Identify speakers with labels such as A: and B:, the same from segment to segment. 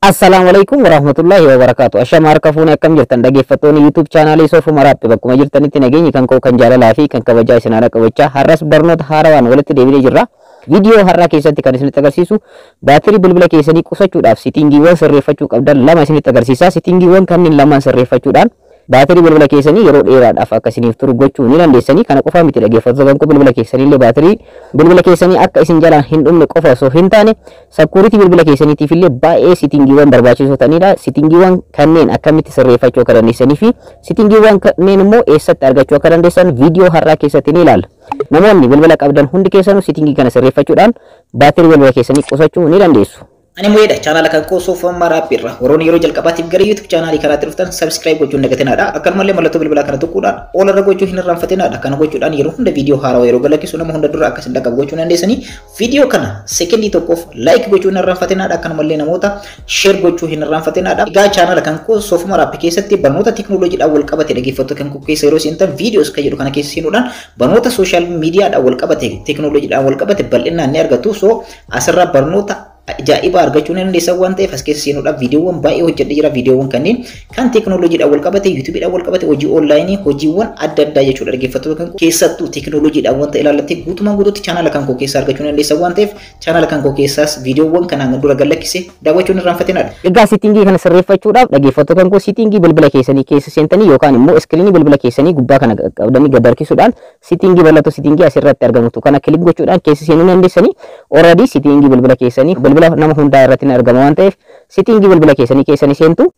A: Assalamualaikum warahmatullahi wabarakatuh. Ashama harka fuune akkam jirtan dhaggeeffattoonni YouTube channel Soofuu Maraatti bakkuma jirtanitti nageenyi kan koo kan jaalalaa fi kan kabajaa isin haala qabachaa har'as barnoota haarawaan walitti deebinee jirra. Video har'aa keessatti kan isinitti agarsiisu baatirii bilbila keessanii qusachuudhaaf settingiiwwan sirreeffachuu qabdan lama isinitti agarsiisa. Settingiiwwan kanneen lamaan sirreeffachuudhaan baatirii bilbila keessanii yeroo dheeraadhaaf akka isiniif turu gochuu ni dandeessanii. Kana qofa miti dhaggeeffattoota kan bilbila keessanii illee baatirii bilbila keessanii akka isin jalaan hin dhumne qofa osoo hin taane security bilbila keessaniitiif illee baay'ee settingiiwwan barbaachisoo ta'anidha. Settingiiwwan kanneen akkamitti sirreeffachuu akka dandeessanii fi settingiiwwan kanneen immoo eessatti argachuu akka dandeessan video har'aa keessatti ni ilaalla. Namoonni bilbila qabdan hundi keessanuu settingii kana sirreeffachuudhaan baatirii bilbila keessanii qusachuu ni dandeessu.
B: Ani muida channel kan ko Soofuu Maraatti irra warroonni yeroo jalqabaatiif gara YouTube channel kanaatti dhuftan subscribe gochuun dagatenaadha. Akkanumallee mallattoo bilbilaa kana tuquudhaan ol irra gochuu hin irraanfatinaadha. Kana gochuudhaan yeroo hunda video haarawaa yeroo galakkisu nama hunda dura akka isin dhaqqabu gochuu dandeessanii video kana secondii tokkoof like gochuu hin irraanfatinaadha. Akkanumallee namoota share gochuu hin irraanfatinaadha. Egaa channel kan ko Soofuu Maraatti keessatti barnoota teknooloojiidhaan wal qabate dhaggeeffattoota kan ko keessa yeroo seentan videos kan jedhu kana keessa seenuudhaan barnoota social mediaadhaan wal qabate teknooloojiidhaan wal qabate bal'inaan ni argatu. So asirraa barnoota ajaa'iba argachuu ni dandeessan waan ta'eef as keessa seenuudhaaf viidiyoowwan baay'ee hojjedhee jira. Viidiyoowwan kanneen kan teknooloojiidhaan wal qabate yuutuubiidhaan wal qabate hojii onlaayinii hojiiwwan adda addaa jechuudha dhaggeeffattoota kan keessattuu teknooloojiidhaan wanta ilaallate guutumaan guutuutti chaanala kan koo keessaa argachuu ni dandeessan waan ta'eef chaanala kan koo keessaas viidiyoowwan kanaan dura gallakkise daawwachuun irraanfatinaadha.
A: Egaa settingii kana sirreeffachuudhaaf dhaggeeffattoota kan koo settingii bilbila keessanii keessa seentanii yookaan immoo iskiriinii bilbila keessanii gubbaa kana qabdanii gad harkisuudhaan settingii bal'atoo settingii asirratti argamutu kana kilik gochuudhaan keessa seenuu ni dandeessanii. Already settingii bilbila keessanii bilbila nama hundaa irratti ni argama waan ta'eef settingii bilbila keessanii keessanii seentu.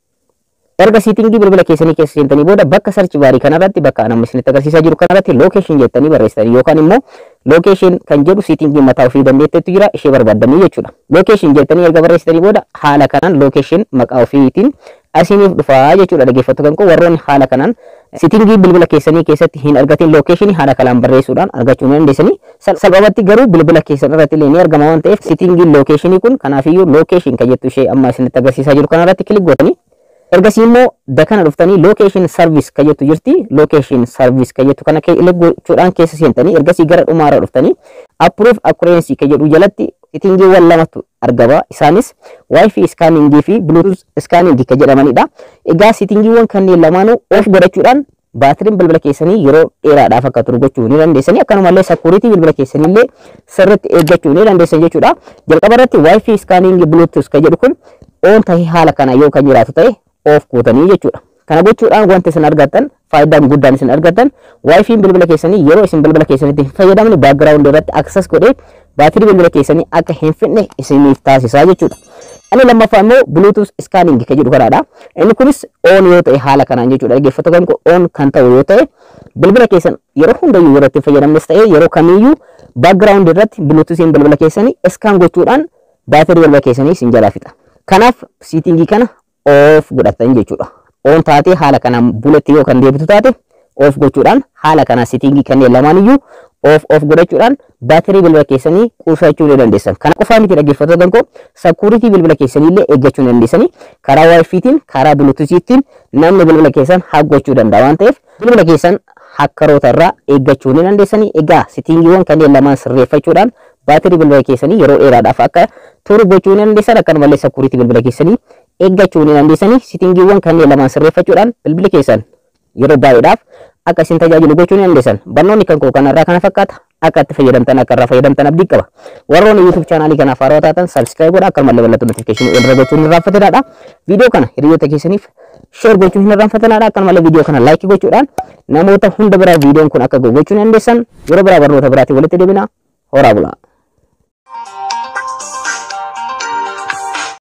A: Erga settingii bilbila keessanii keessa seentanii booda bakka search baarii kanarratti bakka nama isinitti agarsiisaa jiru kanarratti location jettanii barreessitanii yookaan immoo location kan jedhu settingii mataa ofii dandeetteetu jira ishee barbaaddanii jechuudha. Location jettanii erga barreessitanii booda haala kanaan location maqaa ofiitiin asiniif dhufaa jechuudha dhaggeeffattoota kan koo warroonni haala kanaan settingii bilbila keessanii keessatti hin argatin location haala kanaan barreessuudhaan argachuu ni dandeessanii. Salphumatti garuu bilbila keessan irratti illee ni argama waan ta'eef settingii location kun kanaafiyyuu location kan jettu ishee amma isinitti agarsiisaa jiru kanarratti kilik gootanii ergasii immoo dakana dhuftanii location service kan jettu jirti. Location service kan jettu kana kilik gochuudhaan keessa seentanii ergasii gara dhumaarra dhuftanii approve accuracy kan jedhu jalatti settingiiwwan lamatu argama. Isaanis wifi scanning fi bluetooth scanning kan jedhamanidha. Egaa settingiiwwan kanneen lamaanuu off godhachuudhaan baatiriin bilbila keessanii yeroo dheeraadhaaf akka turu gochuu ni dandeessanii. Akkanumallee security bilbila keessanii illee sirriitti eeggachuu ni dandeessan jechuudha. Jalqaba irratti wifi scanning bluetooth kan jedhu kun on ta'ee haala kana yoo kan jiraatu ta'e off gootanii jechuudha. Kana gochuudhaan wanti isin argattan faayidaan guddaan isin argattan wifiin bilbila keessanii yeroo isin bilbila keessanitti hin fayyadamne background irratti access godhee baatirii bilbila keessanii akka hin fixne isiniif taasisaa jechuudha. Inni lammaffaa immoo bluetooth scanning kan jedhu kanaadha. Inni kunis on yoo ta'e haala kanaan jechuudha. Dhaggeeffattoota kan on kan ta'u yoo ta'e bilbila keessan yeroo hundayyuu yeroo itti fayyadamnes ta'e yeroo kamiyyuu background irratti bluetoothiin bilbila keessanii scan gochuudhaan baatirii bilbila keessanii isin jalaa fixa. Kanaaf settingii kana off godhattan jechuudha. On taatee haala kanaan bulatti yoo kan deebitu taate off gochuudhaan haala kanaan settingii kanneen lamaaniyyuu off godhachuudhaan baatirii bilbila keessanii qusachuu ni dandeessan. Kana qofaa miti dhaggeeffattoota koo security bilbila keessanii illee eeggachuu ni dandeessanii. Karaa wifiitiin karaa bluetoothiitiin namni bilbila keessan hack gochuu danda'a waan ta'eef bilbila keessan hakkaroota irraa eeggachuu ni dandeessanii. Egaa settingiiwwan kanneen lamaan sirreeffachuudhaan baatirii bilbila keessanii yeroo dheeraadhaaf akka turu gochuu ni dandeessan. Akkanumallee security bilbila keessanii eeggachuu ni dandeessanii. Settingiiwwan kanneen lamaan sirreeffachuudhaan bilbila keessan yeroo baay'eedhaaf akka isin tajaajilu gochuu ni dandeessan. Barnoonni kan koo kanarraa kana fakkaata. Akka itti fayyadamtan akka irraa fayyadamtan abdii qaba. Warroonni YouTube channel kanaaf haarawaa taatan subscribe godhaa. Akkanumallee mallattoo notification irra gochuun hin irraanfatinaadha. Viidiyoo kana hiriyoota keessaniif share gochuun hin irraanfatinaadha. Akkanumallee viidiyoo kana like gochuudhaan namoota hunda biraa viidiyoon kun akka ga'u gochuu ni dandeessan. Yeroo biraa barnoota biraatiin walitti deebina. Horaa bulaa.